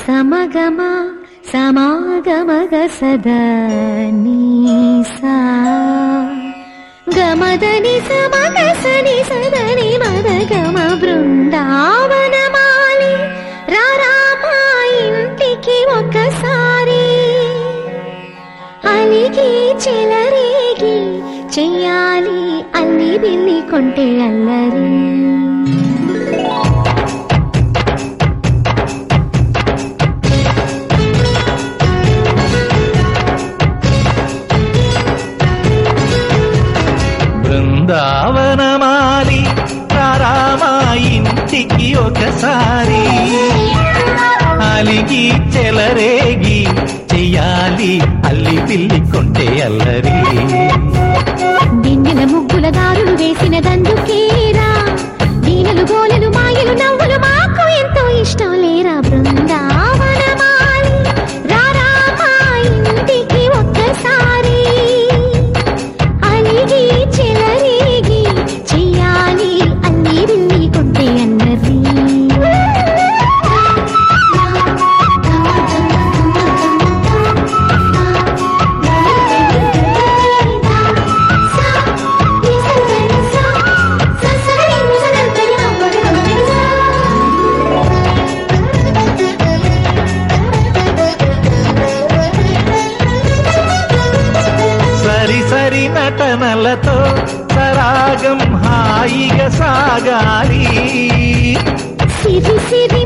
సమగమ సమాగమగ సదా నీసా గమదని సమగ సని సదని మదగమ బృందావనమాలి రారామా ఇంటికి ఒకసారి అలిగి చెలరేగి చెయ్యాలి అల్లి బిల్లి కొంటే అల్లరి బృందావనమాలి రారామా ఇంటికి ఒకసారి అలిగి చెలరేగి చెయ్యాలి అల్లి పిల్లి కొంటే అల్లరి దిన్నెల ముగ్గుల దారులు వేసిన దందుకేరా దీనలు గోలలు మాయలు నవ్వులు మాకు ఎంతో ఇష్టం లేరా బృందావనమాలి రారామా ఇంటికి ఒక్కసారి అలిగి చెలరేగి చెయ్యాలి అల్లి బిల్లి కొంటే అన్నది సరి సరి నటనలతో సరాగం హాయిగా సాగాలి సిరి సిరి